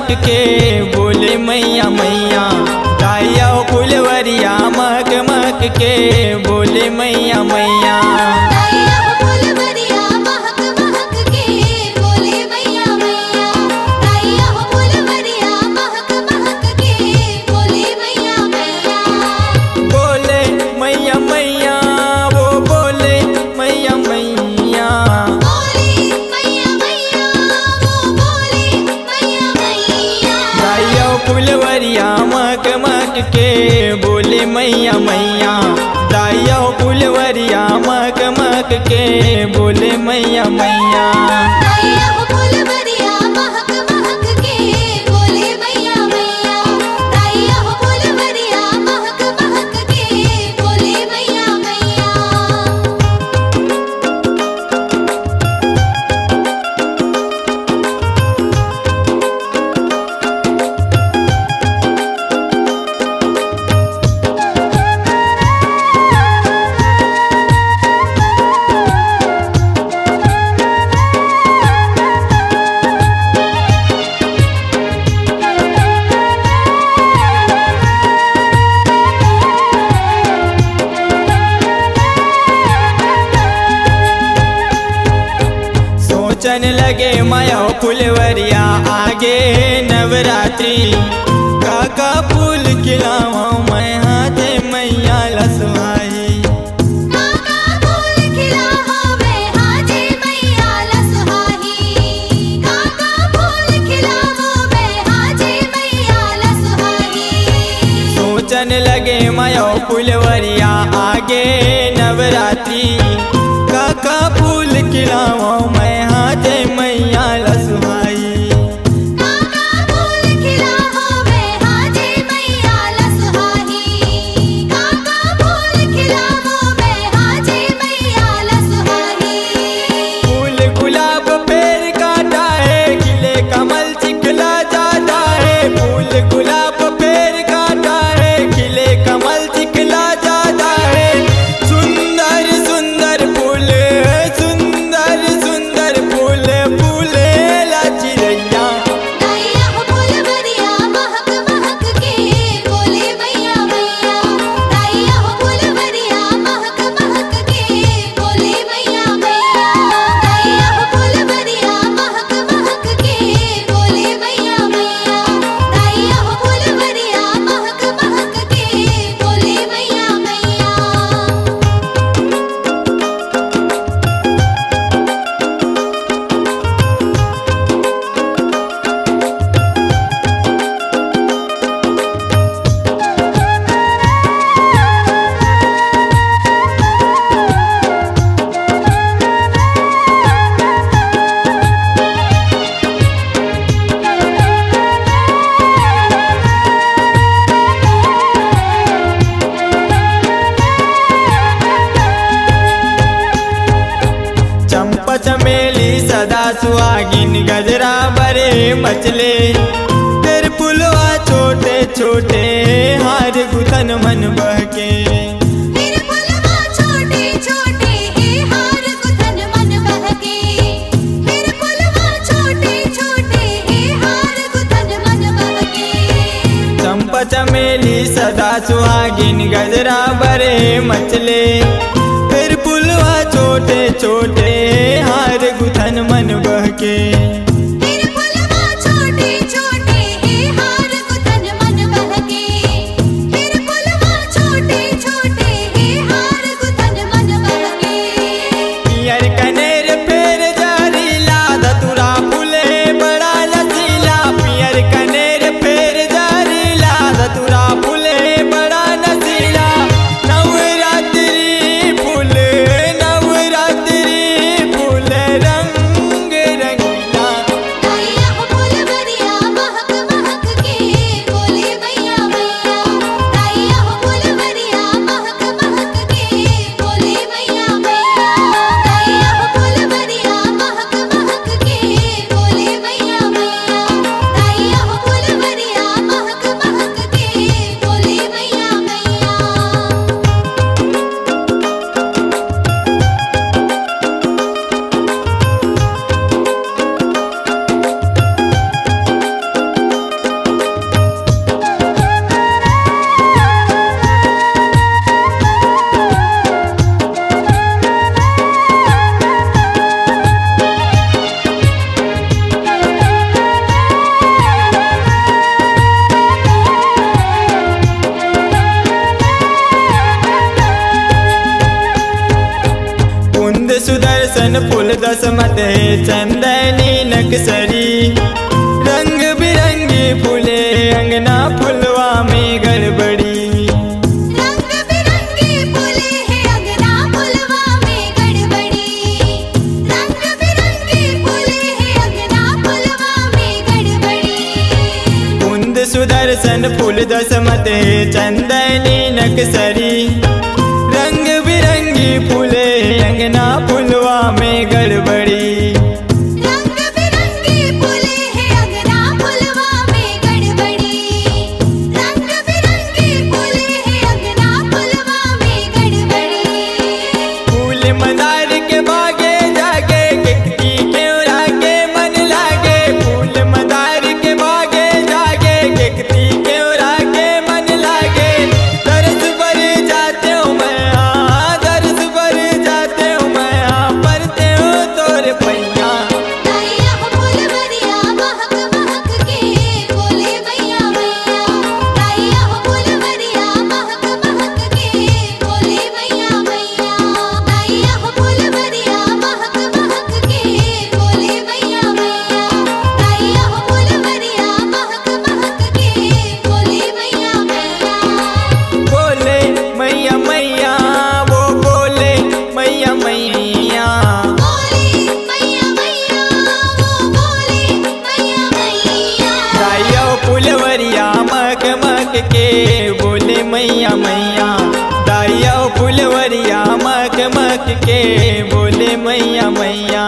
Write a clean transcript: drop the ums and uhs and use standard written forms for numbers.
महक के बोले मैया मैया। दाया फुलवरिया महक महक के बोले मैया मैया। फुलवरिया महक महक के बोले मैया मैया। दाया फुलवरिया महक महक के बोले मैया मैया। सोचन लगे माया फुलवरिया आगे नवरात्रि। काका फूल खिलावा मैं हाथे मैया लसवाई। सोचन लगे माया फुलवरिया आगे नवरात्रि। काका फूल खिलावा मैं हाथे मैया लसवाई। फूल गुलाब पेड़ काटा है खिले कमल चिखला जाता है। फूल गुलाब पेड़ काटा है खिले कमल चिखला जाता है। सुंदर सुंदर फूल सुंदर सुंदर फूल फूले ला चिड़ैया। चंपा चमेली सदा सुहागिन गजरा बरे मचले। फिर फुलवा छोटे छोटे हार गुथन मन बहके। चंपा चमेली सदा सुहागिन गजरा बरे मचले। फिर फुलवा छोटे छोटे हार गुथन मन बहके। पियर कनेर फेर जहरीला धतूरा फूले बड़ा नशीला। पियर कनेर फेर जहरीला धतूरा फूले बड़ा नशीला। नवरात्रि फूल नवरात्रि फूल दसमत है चंदनी नक्सरी। रंग बिरंगी फूले अंगना फुलवा में गड़बड़ी। रंग बिरंगी फूले है अंगना फुलवा में गड़बड़ी। रंग बिरंगी फूले है अंगना फुलवा में गड़बड़ी। कुंद सुदर्शन फूल दसमत है चंदनी नक्सरी। रंग बिरंगी फूले अंगना फुलवा में गड़बड़ी। रंग बिरंगी फूले है अंगना फुलवा में गड़बड़ी। रंग बिरंगी फूले है अंगना फुलवा में गड़बड़ी। फूल मंदार के बागे जागे गिकती केवड़ा के मन लागे। फूल मंदार के बागे जागे गिकती केवड़ा के मन लागे। दर्द भर जाते हूँ मैं दर्द भर जाते हूँ मैं पढ़ते हो तोरे पैया। दैया हो फुलवरिया महक महक के बोले मैया मैया। दैया हो फुलवरिया महक महक के बोले मैया मैया। दैया हो फुलवरिया महक महक के बोले मैया मैया। दैया हो फुलवरिया महक महक के बोले मैया मैया। बोले मैया मैया वो बोले मैया मैया। बोले मैया मैया वो बोले मैया मैया। दाइया फुलवरिया मक मक के बोले मैया मैया। दाइया फुलवरिया मक मक के बोले मैया मैया।